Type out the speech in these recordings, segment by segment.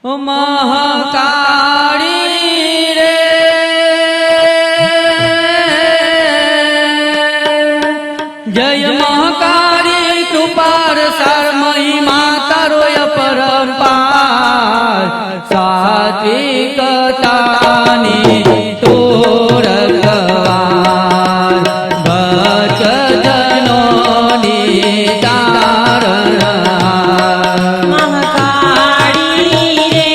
મહાકાળી રે જય મહાકાળી કૃપાર સાર મહિમા તારો અપરંપાર સાત્વિકતાની તોર ગવાર ભક્તજનોની તારણ મહાકાળી રે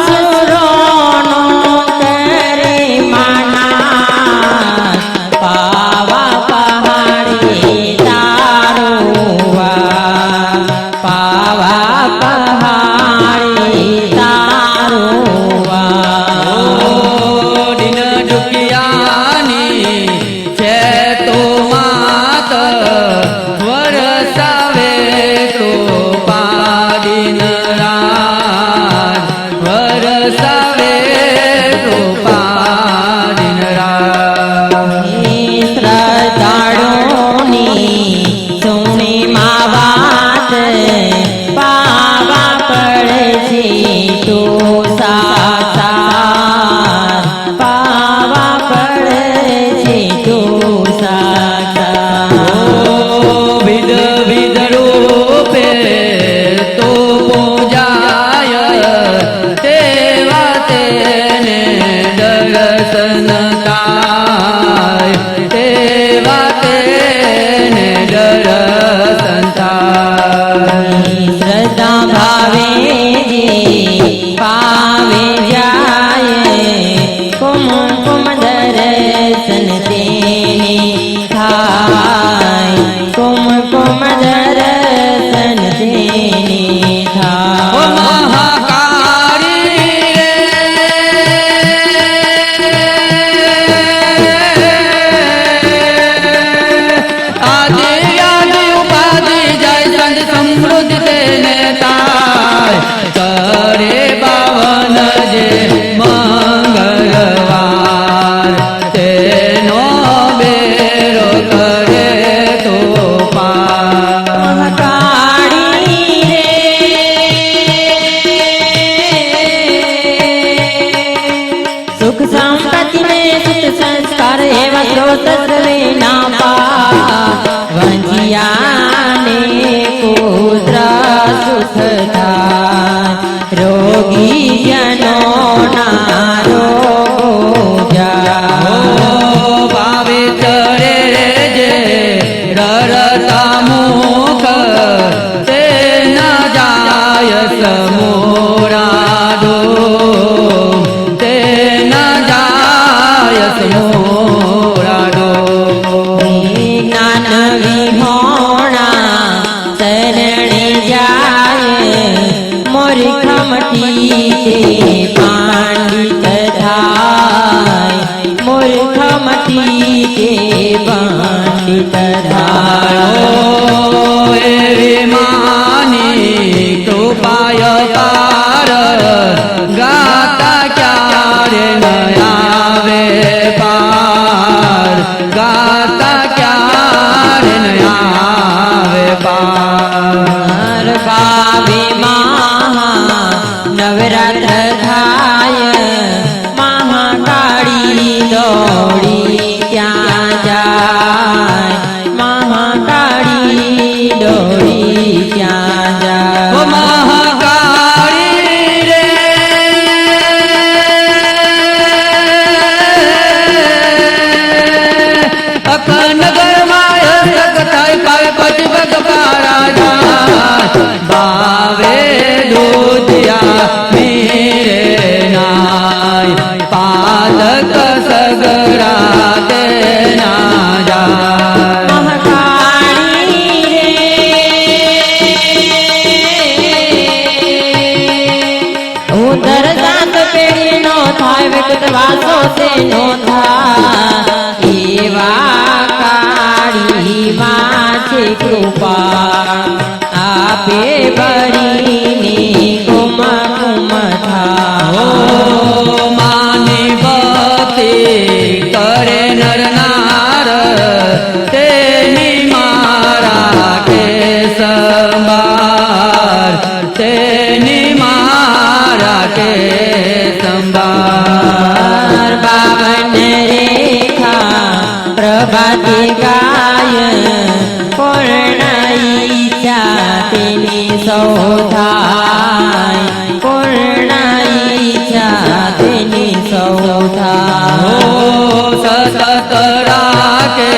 આસુરોનો કરે માના પાવા પહાડી તારુવા પાવા પહાડી તારુવા દિન દુખિયાની છે તો માત વરસાવે તો પાદિન રાત વરસાવે તો પાદિન રાત શ્રદ્ધાળુની સુણી માં વાત પાવા પડે છે તો સાક્ષાત પાવા પડે છે તો સાક્ષાત વિધ વિધ રૂપે તો પૂજાય તેવા તેને દર્શન થાય તેવા તેને દર્શન થાય શ્રદ્ધા ભાવે જે પાવે જાય કુમકુમ દર્શન તેને થાય કુમકુમ દર્શન તેને ઓ થાય મહાકાળી રે આદિ આદિ ઉપાધિ જય સંત સમૃદ્ધિ તેને તાય કરે બાવન જે મંગળવાર તેનો બેરો કરે તો પાર મહાકાળી સુખ સંપત્તિ ને સુત સંસ્કાર એવા સ્રોત સર્વે ના પા વંજિયાને પુત્ર સુખ થાય રોગી જનો ના રોગો જાય ભાવે ચરે જે રરતા મુખ તે ન જાય સમોરાદો તે ન જાય સમોરાદો જ્ઞાન વિહોણા શરણે જાય મૂર્ખ મટી તે પાંડિત થાય મૂર્ખ મટી તે પાંડિત થાય એવી માની કૃપાય પાર ગાતા ક્યારે ન આવે પાર ગાતા ક્યારે ન આવે પાર ભાવે મહા નવરાત્ર થાય મહાકાળી દોડી ક્યાં જાય મહાકાળી દોડી ક્યાં ઓ જાય મહાકાળી રે અખંડગરમાં યજ્ઞ થાય પાવે પતિભગ પારાજા ભાવે દૂધિયા મેરે નાય પાલક સગરા તેના જાય મહાકાળી રે ઉધર જાત પેઢી નો થાય વિકટ વાસો તે નો થાય એવા કાળી માં છે કૃપા આપે ભરીને કુમ કુમ થા માની ભક્તિ કરે નર નાર તેની મા સૌ થાય પૂર્ણ ઈચ્છા તેની સૌ થાય સતત રાખે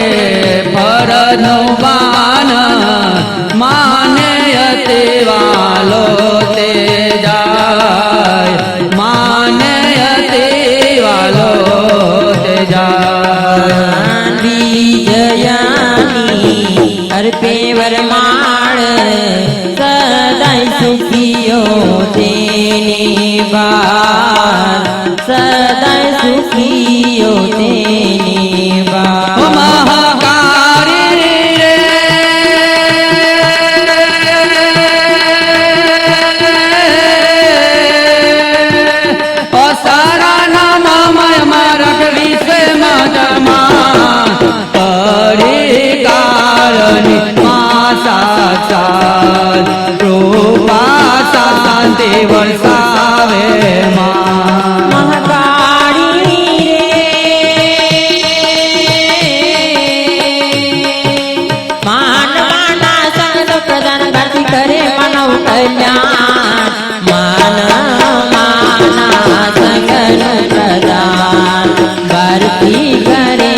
ફરજનું બાન માને અતિ વાલો તે જાય માને અતિ વાલો તે જાય વિજયાની અર્પે વરમાળ સદાય સુખીઓ તેની બાર સદાય સુખીઓ તેની બાર મહાકારી રે અસારા નામમય મારક વિશ્વમાં જમા પડી કારણી મા સાક્ષાત કૃપા શાંતિ વરસાવે માં મહાકાળી માનવાના સંગ પ્રદાન ભરતી કરે માનવ કલ્યાણ માનવાના સંગનું પ્રદાન ભરતી કરે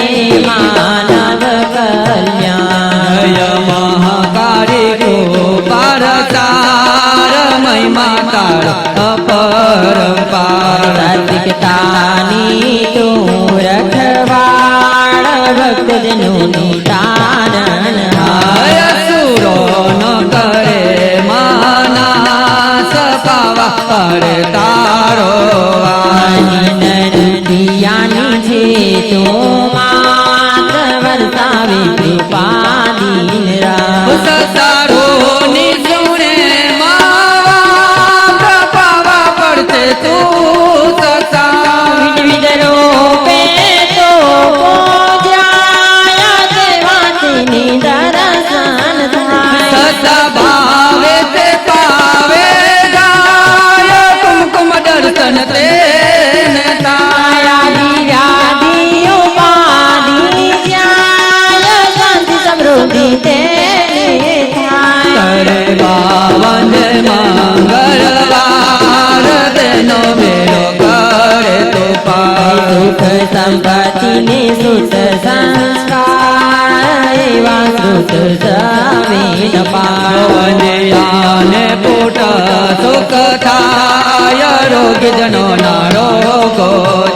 માનવ કલ્યાણ જય મહાકારી કૃપાર તાર મહિમા તાર અપરંપાર સાત્વિકતાની તું રખવાળ ભક્તજનું તારણ હાય સુરો ન કરે માના સપાવા કરે તારો દિયાની છે તું માત્ર વરસાવી કૃપા દિન રાત સતારો ની સુણે માવા પાવા પડશે તું સતા વિવિધ રૂપે તો પૂજ્યા દેવાતીની દર્શન થાય સતા ભાવે તે પાવે જાય કુમકુમ દર્શન તેને તાયા વ્યાધિ ઉપાધિ જાય શાંતિ સમૃદ્ધિ તેને થાય કરે બાવન મંગળવાર તેનો મેળો કરે તો પાર સુખ સંપત્તિને સુત સંસ્કાર એવા સુત જમીન પાર વંદિયાને પુટ સુખ થાય રોગી જનો ના રોગો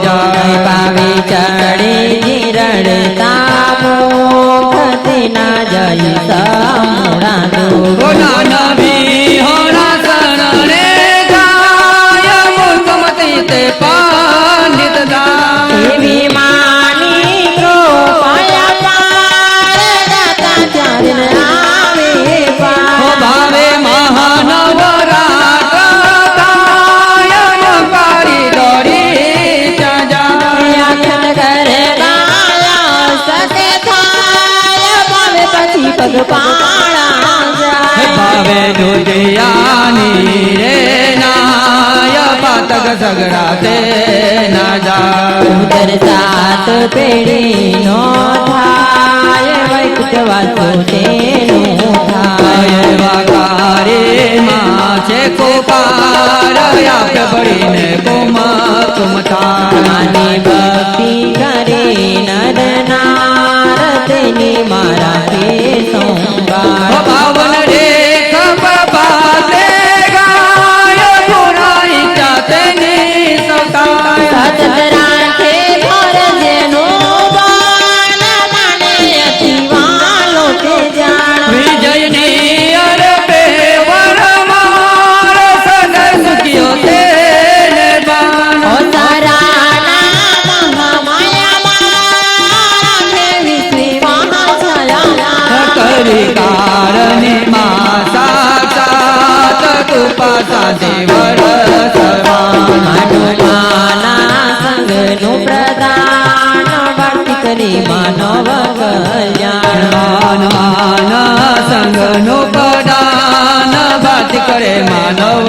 જાય પાવે ચડે જીરણતા મુખ તેના જય સમૂળા દુઃખ નાના વિહોણા શરણે જાય મૂર્ખમતી તે પંડિત દાય એવી માની કૃપાયા પાર દાતા ચારણ આવે હો પાર ભાવે મહાનવ કારી દોડી જાય આખત કરે ગાયા સકે થાય પાવે પછી પગ પાળા જાય ભાવે દુધિયાની રે નાય પાતક સગડા તે ના જાય ઉદર સાત પેઢી નો થાય વૈકુટ વાસો તેનું થાય વાકારે માં છે કોપાર આપે પડીને કુમ કુમતા માની ભક્તિ કરે નર નાર તેની મારા કે સોમવાર પાવન રેખ બાતે ગાય પુરાઈ જાતે ની સતાય સતત રાખે ફરજનો બાણ માને અતિ વાલો તે જાણ વિજયની અરપે વરમાર સદા સુખિયો તેને બાણ ઓ તારાના મહામાયા વિશ્વી મહાછયા કરી કારણી માં સાક્ષાત કૃપા સાધે વરસવાન માનવાના સંગનું પ્રદાન ભક્તિ કરી માનવ કલ્યાણ માનવાના સંગનો પ્રદાન ભક્તિ કરે માનવ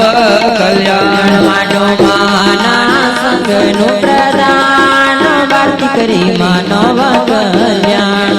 કલ્યાણ માનવાના સંગનું પ્રદાન ભક્તિ કરી માનવ કલ્યાણ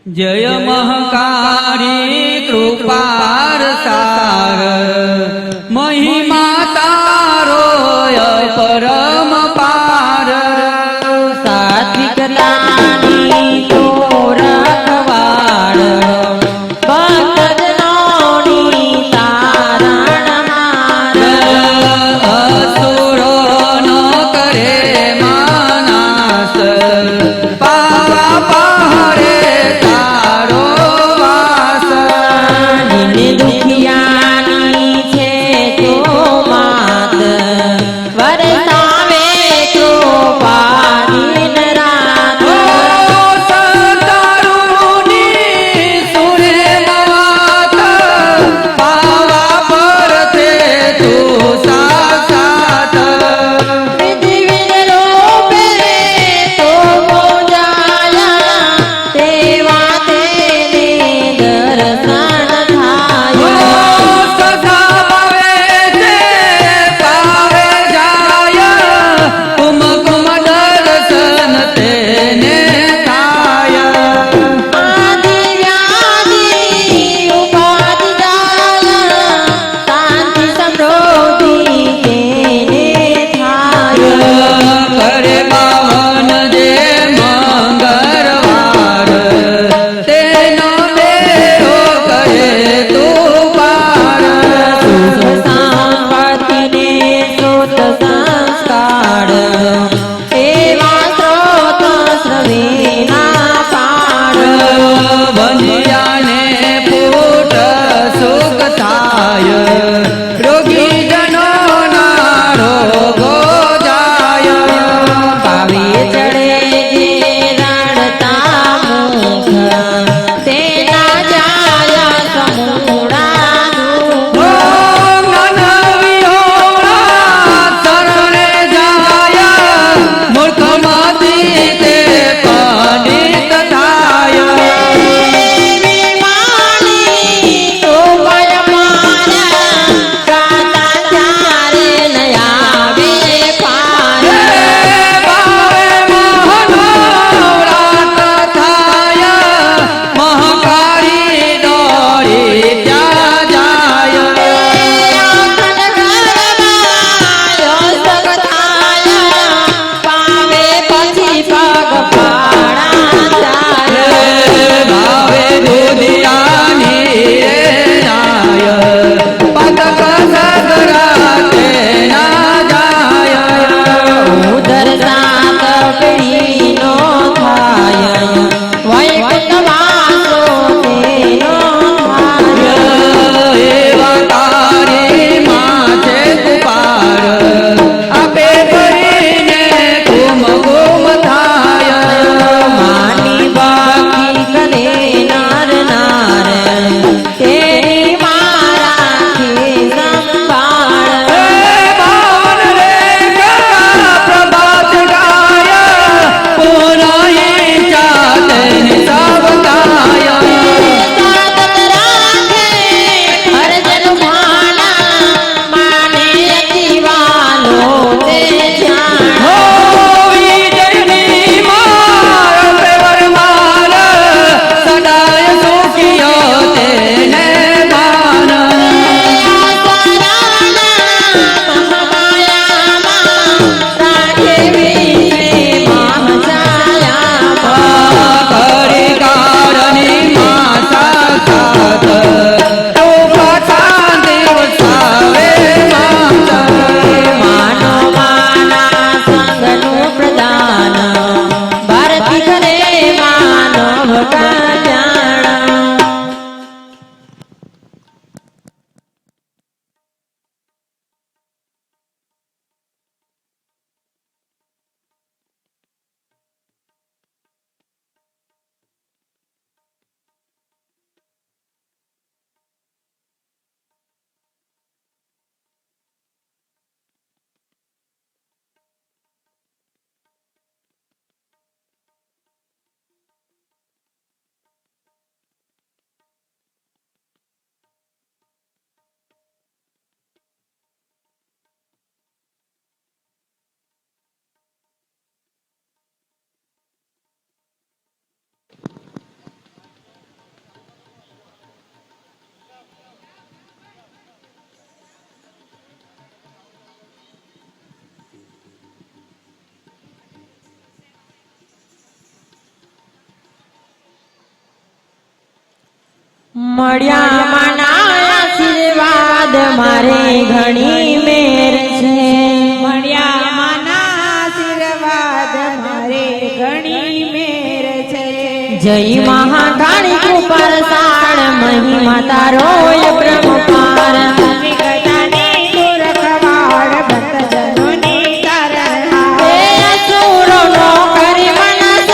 જય મહકારી કૃપાર સાર મહિમા તારો પરમ પાર સાત્વિક લાની તો રખવાડ ભક્તજનોની તારણ માર અસુરો ન કરે માનાસ પાવા પહારે તારો વાસ દિન દુખિયાની મળ્યા માના આશીર્વાદ મારે ઘણી મેર છે મળ્યા માના આશીર્વાદ મારે ઘણી મેર છે જય મહાકાળી કૃપા સાળ મહિમા તારો બ્રહ્મ પાર વિગતાની સુરખવાળ ભક્તજનોની તારણહાર. હે અસુરોનો કરી મનસ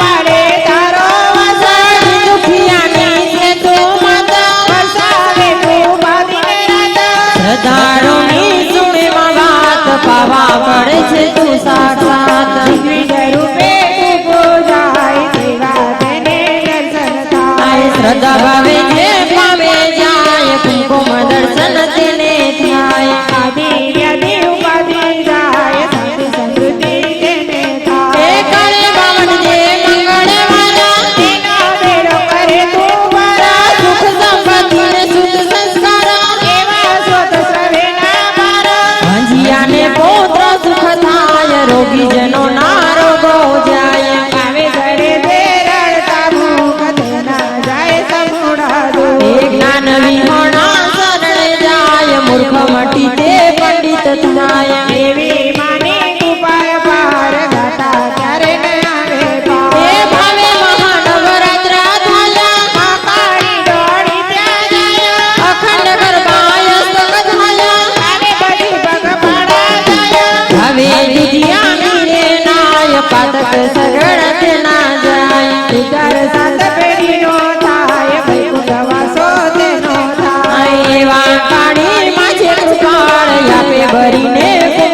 પાડે તારો વસણ દુખિયાની છે તું માતા વસાવે તું બાંધીને રાત. શ્રદ્ધાળુની સુણીમાં વાત પાવા પડે છે તું સાક્ષાત વિઘ્ન રૂપે તું પૂજાય સેવા તેને દર્શન થાય. આય શ્રદ્ધા ભાવે જે પામે જાય કુમકુમ દર્શન તેને થાય આદિ વ્યાધિ ઉપાધિ જાય શાંતિ સમૃદ્ધિ તેને હે થાય. કાળે બાવન જે મંગળ વાળા તેનો બેડો કરે તું વારા. સુખ સંપત્તિ ને શુદ્ધ સંસ્કાર એવા સ્વત સવેના મારા. ભાંજિયાને પુત્ર સુખ થાય રોગી જનો ના રોગો જાય આવે ઘરે તે રડતા ભૂખ તેના જાય સમૂળા દૂર. હે જ્ઞાન વિહોણા શરણે જાય મૂર્ખ મટી તે પંડિત થાય એવી માની કૃપાય પાર ગાતા ત્યારે ન આવે પાર. હે ભાવે મહાનવરાત્રા થયા મહાકાળી દોડી ત્યાં જાય. અખંડ ગરબાય સગત થયા આવે બધી ભગવાડા જાય. હવે દુધિયાની રે નાય પાતક સરળ તે ના જાય ઉદર સાત પેઢીનો થાય વૈકુંઠ વાસો તેનો થાય. આ એવા કાળી માછે કૃપાળ આપે ભરીને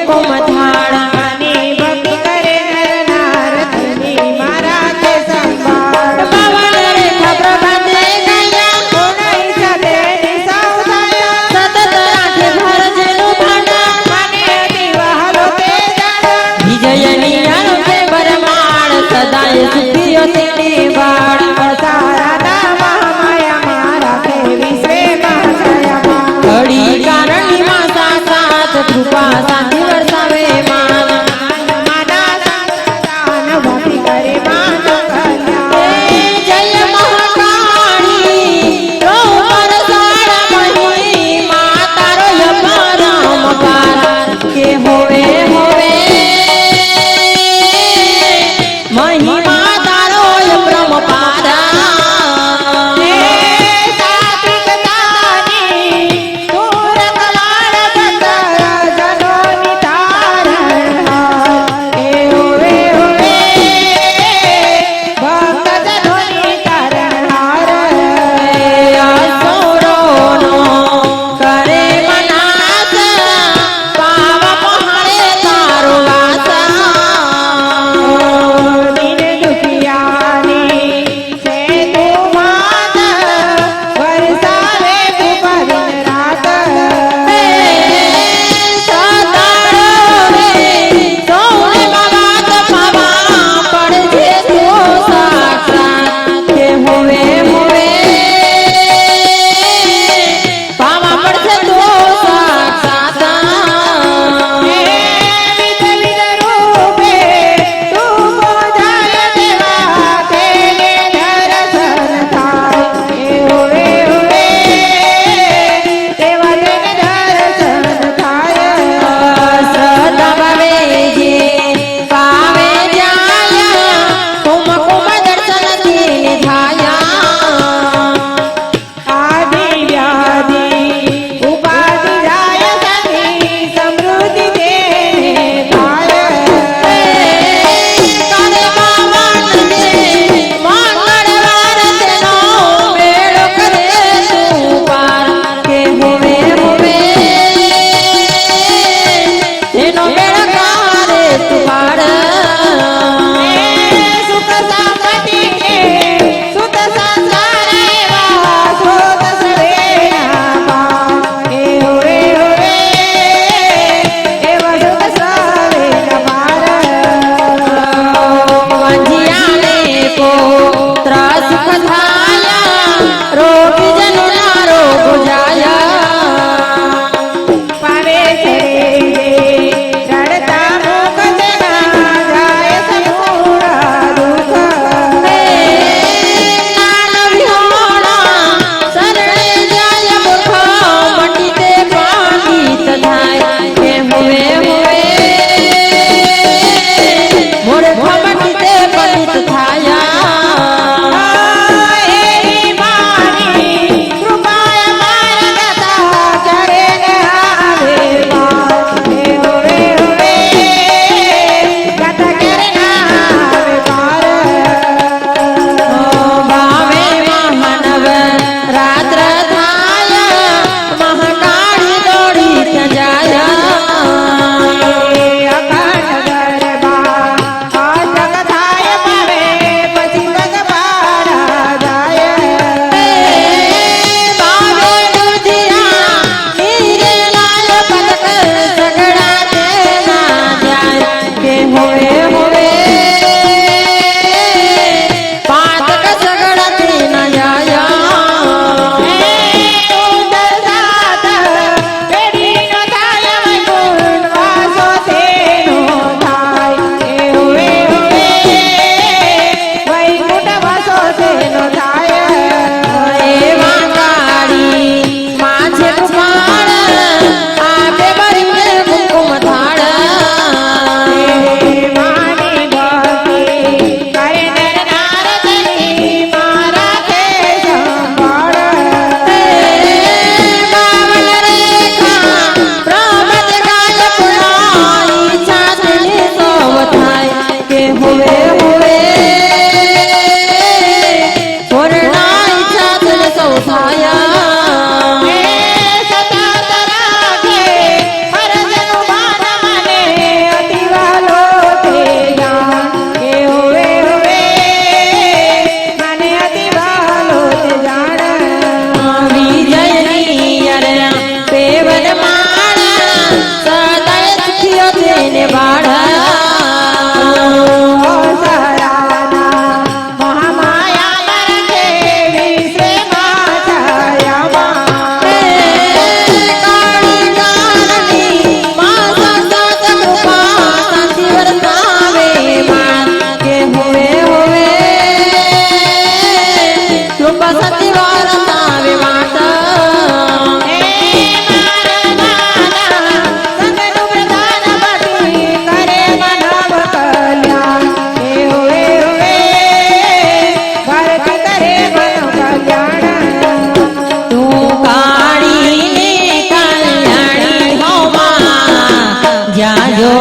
કુમકુમ થાળ આની ભક્તિ કરે નર નાર તેની મારા તે સંભાળ. પવન રેખા પ્રભાતે ગયા પૂર્ણ ઈચ્છા તેની સૌ થાય. સતત રાખે ભરજનું ભાંડા મને અતિ વહાલો તે જાણ. વિજયની અણકે બરમાળ સદાય સુખીઓ તેને બાળ સારાના મહામાયામાં રાખે વિશ્વે મહાશયમાં. ઘડી કારણી માં સાક્ષાત કૃપા શાંતિ વરસાવે માન માના સંતાન ભક્તિ કરે માનો કલ્યાણ. હે જય મહાકાળી રો પરસાળ મહિમા તારો યપરમ પાર કે હોવે હોવે મહિમા તારો યપરમ પાર હે સાત્વિકતાની તું રખવાળ ભક્ત જનોની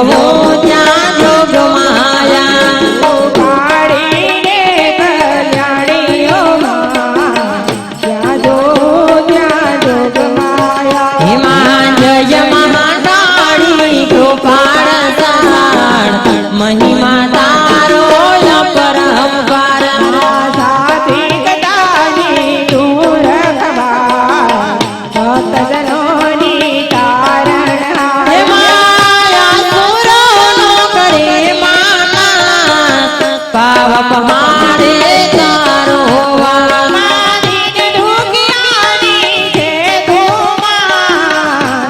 હું ત્યાં જોગ માયા ઉપાડીને કલ્યાણીઓમાં ત્યાં જોગ માયા હેમાં જય મહાકાળી કૃપાળ સાણ મહિમા તારો અપરંપાર સાથી કદાની તું રખવા ભક્તજનોની તારણહાર હે માયા સુરોનો કરે માનાસ પાવક મારે તારો વાસ મારીને ઢોકિયાની છે ધોમાં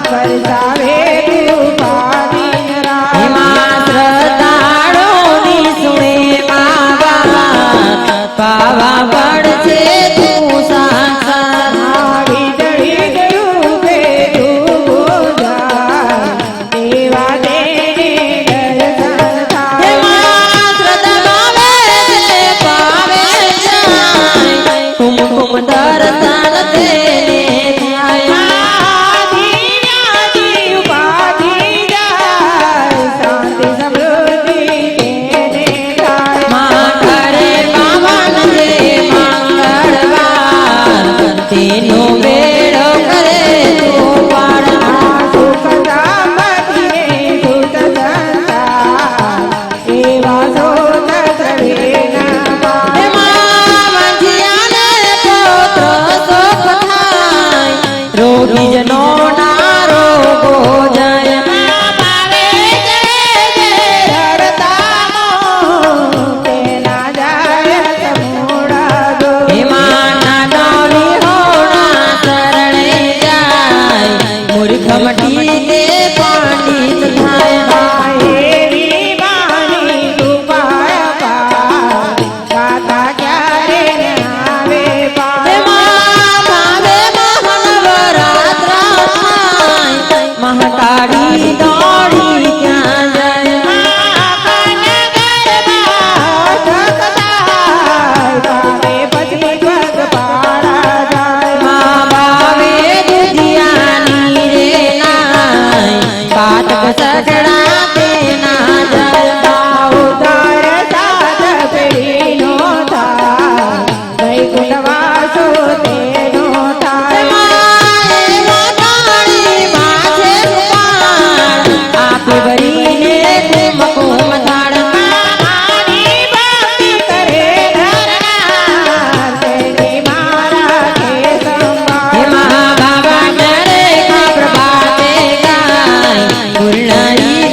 પરસાવે કૃપા દિન રાત હેમાં શ્રદ્ધાળુની સુણે મા વાત પાવા પડશે તું સાક્ષાત વીજળી રૂપે તું બોજા દેવા દેને દર્શન થાય હેમાં શ્રદ્ધા ભાવે છે પાવે જાય કુમકુમ દર્શન તેને થાય આદિ વ્યાધિ ઉપાધિ જાય શાંતિ સમૃદ્ધિ તેને થાય માં કરે પાવન છે મંગળવાર તેનો વેળો કરે તું પાડનાર સુખ સંપત્તિને સુત સંસાર એવા સોત સવેના પાર હેમાં વાંજિયાને પુત્ર સુખ થાય રોગી જનો ના રોગો જાય પાવે જય જય હરતામો તેના જાય સમૂળા દો હેમાં નાના વિહોણા શરણે જાય મૂર્ખ મટી તે પંડિત થાય એવી વાણી કૃપા પાર ગાતા ક્યારે ન આવે પાર હેમાં ભાવે મહાનવરાત્ર થાય મહાકાળી દોડી ક્યાં જાય મા ભાવે દુધિયાની રે નાય પાતક સગડા તે ના જાય આપે ભરીને કુમકુમ થાળ હેમાં બાબા નરે પ્રભાતે ગાય ગુરનારી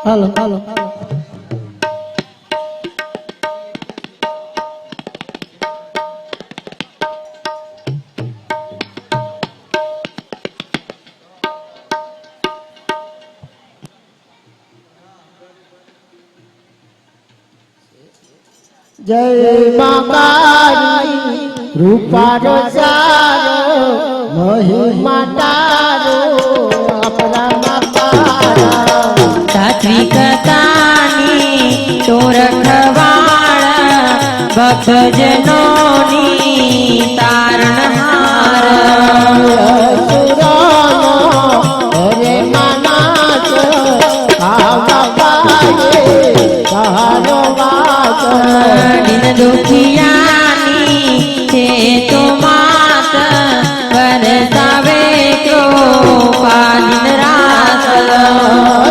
હાલો હાલો જય માતારી રૂપારો સારો મહિમા તારો અપરા માતા સાત્વિક તાની તો રખવાળ ભક્તજનોની તારણહાર અરે માનાચ આવા પાયે તારો વાસ દિન દુખિયાની છે તો માત વરસાવે કૃપા દિન રાત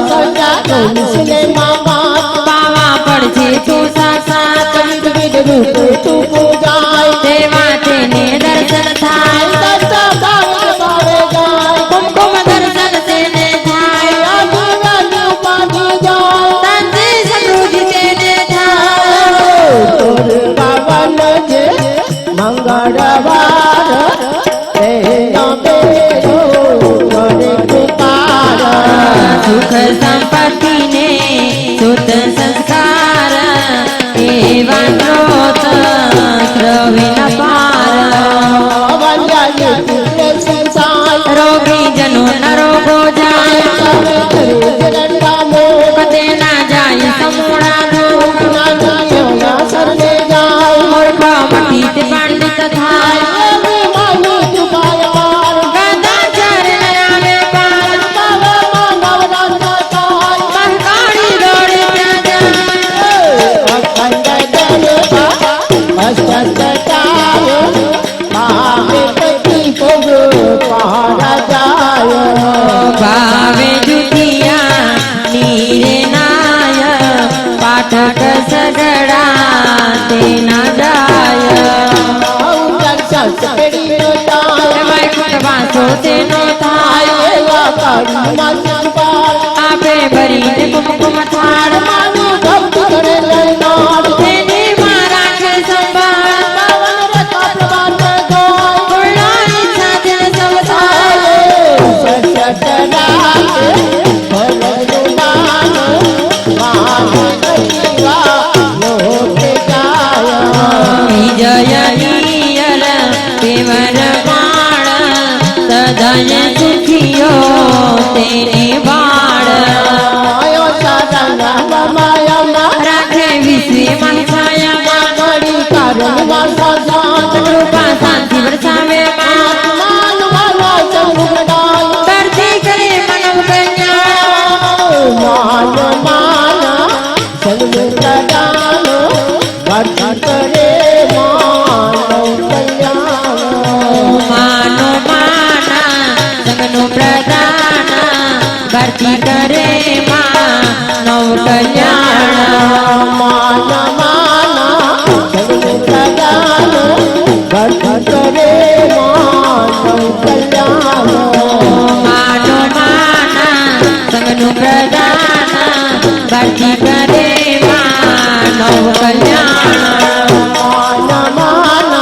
સજા તુલસી મામા પાવા પડશે તું સાક્ષાત વિધ રૂપ તું પૂજાય તેવા તેને દર્શન થાય દસ્તા ભાવે ભાવે જાય કુમકુમ દર્શન તેને થાય આદિવાદી ઉપાધિ જાય શાંતિ સમૃદ્ધિ તેને થાય તોર પાવન જે મંગળવાર તેનો બેરો કરે કૃપાર સુખ સંપત્તિ ને સુત સંસ્કાર એવા સ્ત્રોત શ્રવિન પાર રોગી જનો ન રોગો જાય કદે ના જાય સમૂળા રોગ મૂર્ખ મટી તે પંડિત થાય ગદા ચરણ આવે પાર કંકાળી દોડે ભાવે જુઠિયા નીરે નાય પાઠક સગડા તેના જાય વૈકુંઠ વાસો તેનો થાય આપે ભરીને કુમકુમ થાળ તેને માં રાખે સંભાળ પૂર્ણ ઈચ્છા તેને સૌ થાય વિજય નિયર પેવર બાળ સદય સુખીઓ તેને બાળ રાખે વિશ્વે માયામાં કૃપા શાંતિ વરસાવે કરતી કરે માનવ કલ્યાણ માનો માના સંગનો પ્રદાન ભરતી કરે માં નવ કલ્યાણ માનો માના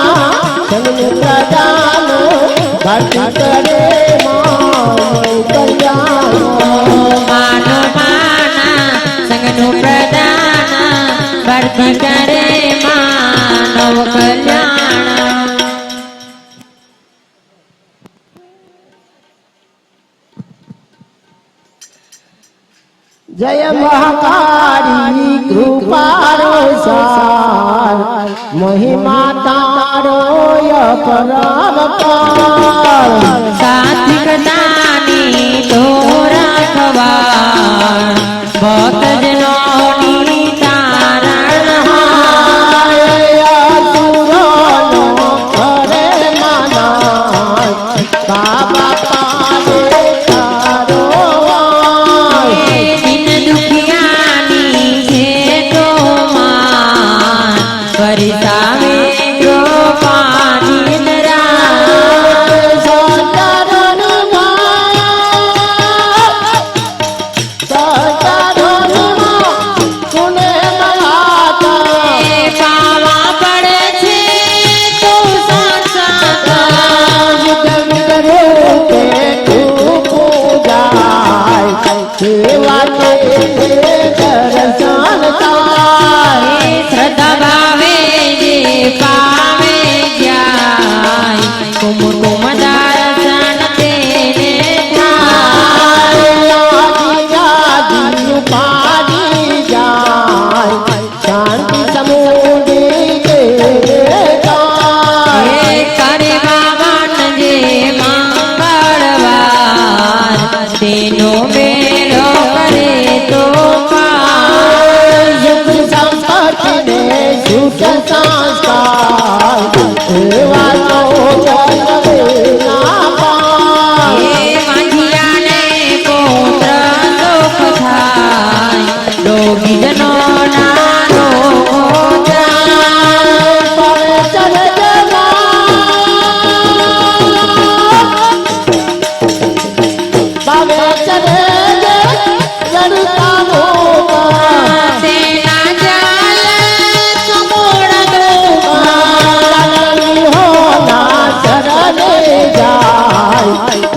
સંગનું પ્રદાન ભરતી કરે માં નવ કલ્યાણ માનો માના સંગનું પ્રદાન ભરતી કરે માં નવ કલ્યાણ જય મહાકાળી કૃપારો સાર મહિમા તારો અપરાવતાર સાત્વિકતાની તો રાખવાળ ભક્તજનોની તારણહાર બાબા પાડે તારો દિન દુખિયાની છે તો માં વરસાવે કૃપા દિન રાત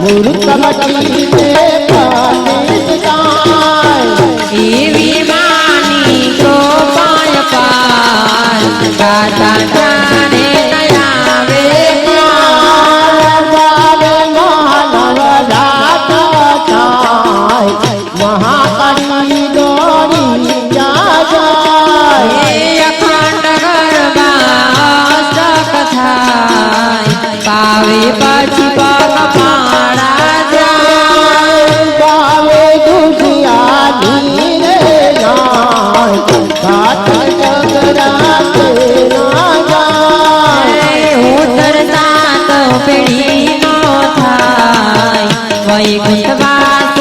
મૂર્ખ મટીને પંડિત થાય એવી માની કૃપાય પાર ગાતા જાણે નયાવે ગાવે માનવ રાત થાય મહાકાળી દોડી જાય અખંડ ગરબા થાય પાવે પછી પગ પાડા જાય ગાવે દુધિયા ધીરે જાય ઘાટ જગરાતે ના જાય ઉતરતા તો પેઢી નો થાય વૈકુંઠ વાસ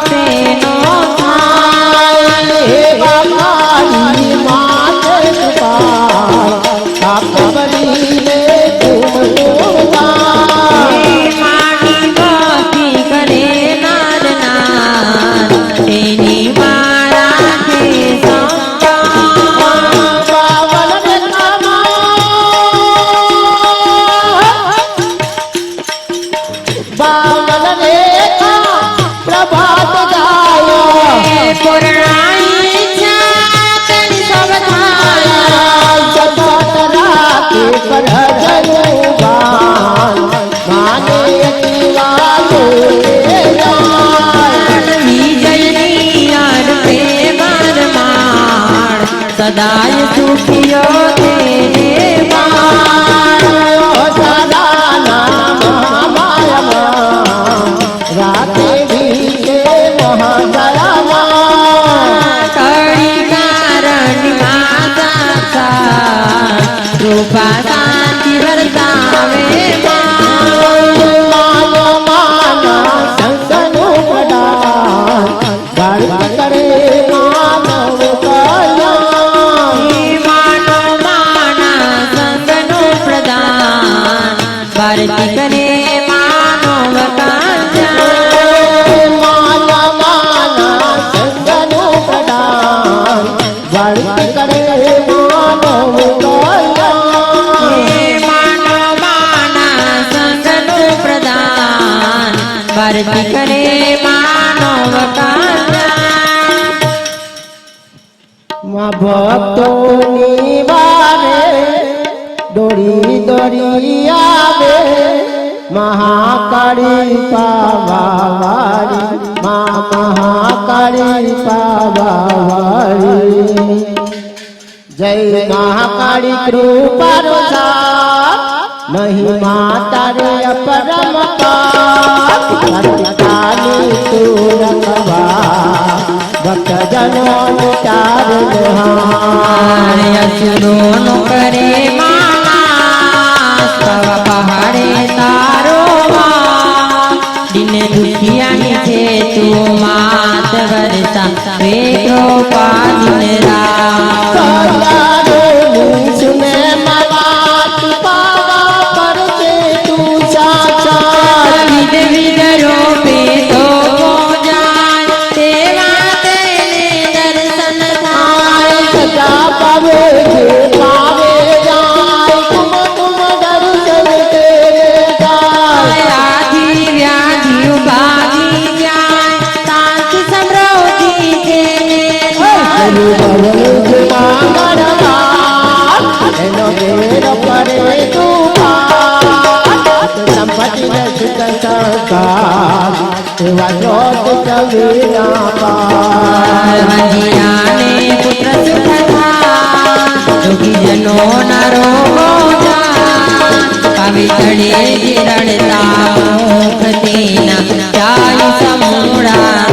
તેનો થાય હે બાપાની માતે કૃપા આપ બનીને તુમ ગાય માની ભક્તિ કરે નાદ નાદ તેની મારા છે સંતાન બાવલ રેખા પ્રભાત ગાય પૂર્ણાઈ છાતન સબ થાય સતત રાખે પર જનુબાન માને અતિવાલે જાય વિજયની આરતે બરમાળ સદાય સુખીઓ તેને માળ રાતે ભીગે મહાદયામાં કળી કારણ માતા કૃપા શાંતિ વરસાવે માનો માના સંતનું પ્રદાન ગાળી કરે માનવ કલ્યાણ માનો માના સંતનું પ્રદાન ભારતી કરે માનવ કલ્યાણ માના માના સંતનું પ્રદાન ગાળી કરે માનવ કલ્યાણ માનો માના સંતનું પ્રદાન ભારતી કરે માનવ કલ્યાણ માં ભક્તોની વારે દોડી દોડી આવે મહાકાળી પાવાવાળી માં મહાકાળી પાવાવાળી જય મહાકાળી કૃપાનો સાથ નહીં માતા રે અપરમ પાની તું રખવા ભક્તજનો ચાર જહાન અસુરોનો કરે માના સવ પહાડે તારો દિને દુખિયાની છે તું માત વરસા રે કૃપા દિન રામ સુને માત પાવા પર છે તું સાચા વિધ વિધ રૂપે તો જાય તેવા તેને દર્શન થાય સજા પાવે છે પાવે જાય તુમ તુમ દર્શન તેરે જાય આધિ વ્યાધિ ઉભાગી જાય શાંતિ સમૃદ્ધિ તેને હરિ ભવન જે માંગણવા એનો બેર પડે તું સંપત્તિ ને સુખ સંસ્કાર એવા જોત ચવીના પાર વંદિયાને પુત્ર સુખ થાય જોગી જનો નરો કવિ ચડે જીરણતા મુખ તેના જાય સમૂળા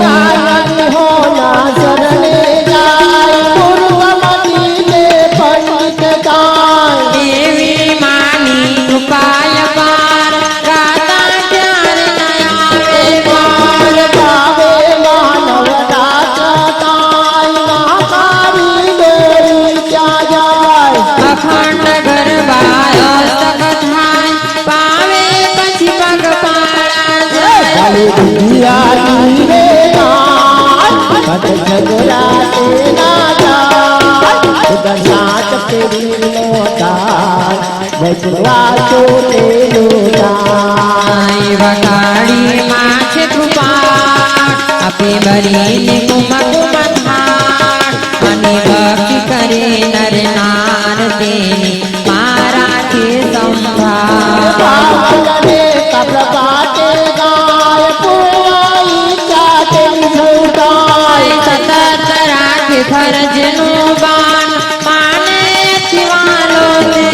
નાનક હોના શરણે જાય પૂર્વમતી ને પંડિત ગાય દેવી માની કૃપાય પાર ગાતા ત્યારે નયાવે પાર ગાવે માનવ રાત તાય મહાકાળી દેવી ત્યાં જાય અખંડ ગરબા અસ્તક થાય પાવે પછી પગ વાસો તેનું નામ વકાળી માં છે કૃપા આપે બરીને કુમ કુમ થાળ અને ભક્તિ કરે નર નાર તેની મારા છે સંભાળ ભાવને કપ્રપાતે ગાય પુરાઈ ચાતે સૌતાય સતત રાખે ફરજનું બાણ માને જીવાલો તે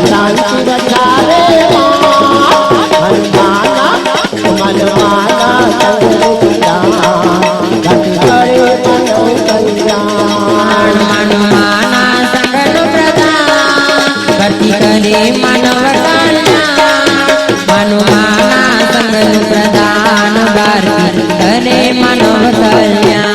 शांति बचावे हनुमाना मन माना संग कल्याण भक्ति करे मानव कल्याण हनुमाना संग प्रदान भक्ति करे मानव कल्याण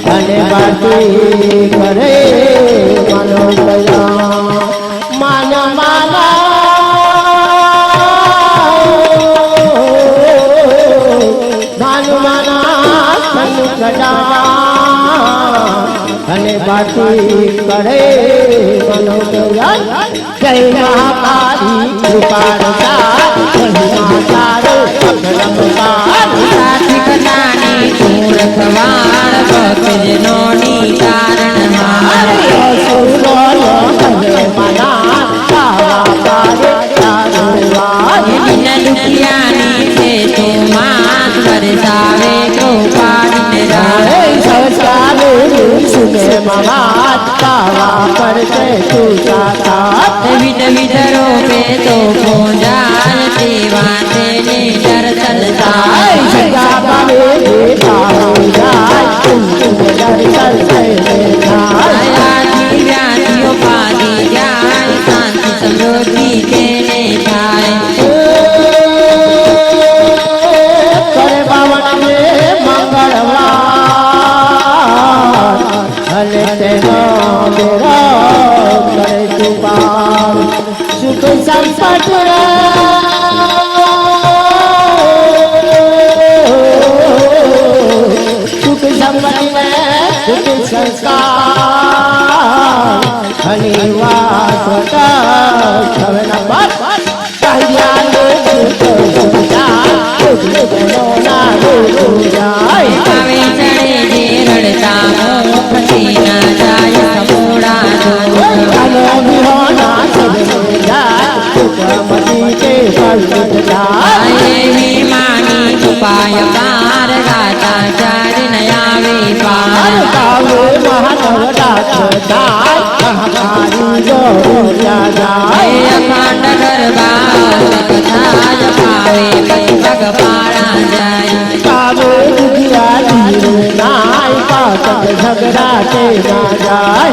અને બાતી કરે મનો કયા માન માના માન માના મન કયા અને બાતી કરે મનો કયા જય મહાકાળી કૃપાળા સાથી કથાની તું રખવાળ ભક્તજનોની તારણ હાર દિન દુખિયાની છે તું માત વરસાવે કૃપાળીને રાહ સંસ્કારે સુને મહાત પાવા પરતે તું સાતા વિધ વિધ રૂપે તો પૂજાય તેવા તેને દર્શન થાય સદા પાવે દેતા જાય તું દર્શન થાય આયાથી વ્યાધિઓ પાદી જાય શાંતિ સમૃદ્ધિ તેને થાય કરે બાવન ને મંગળવાર અને તેનો બેરો કરે તુપાર સુખ સંપત સુખ સંપત્તિ સુખ સંસ્કાર હરિવાસ સવના બાપ આવે ચડે જે રડતા મુખથી ના જાય સમૂળા એવી માની કૃપાય પાર ગાતા ચાર નયાવે પાર અખંડ ગરબા કથાય પાવે પગ પાળા જાય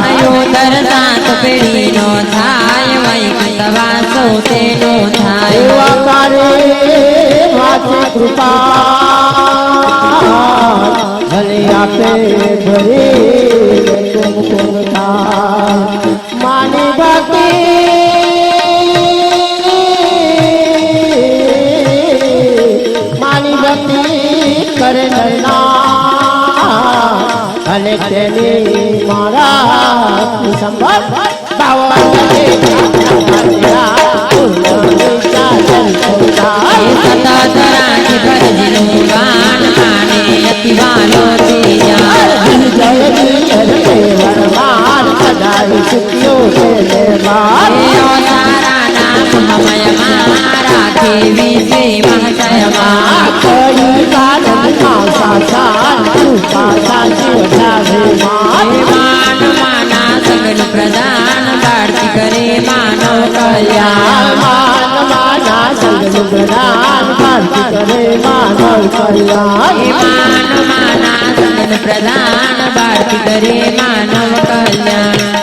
અયોધર સાત પેઢીનો થાય વૈકુંઠ વાસો તેનો થાય ભલે આપે ભરી માની ભક્તિ માની ભક્તિ કરે અને તેની મારા સંભાળ સતત રાખી ભરજનું ગાન માને અતિ વાલો થઈ જાય તારા નામ હમયમાં રાખે વિશે મહતયમાં માન માના સગન પ્રદાન ભારતી કરે માનવ કલ્યાણ માન માના સગન પ્રદાન ભારતી કરે માનવ કલ્યાણ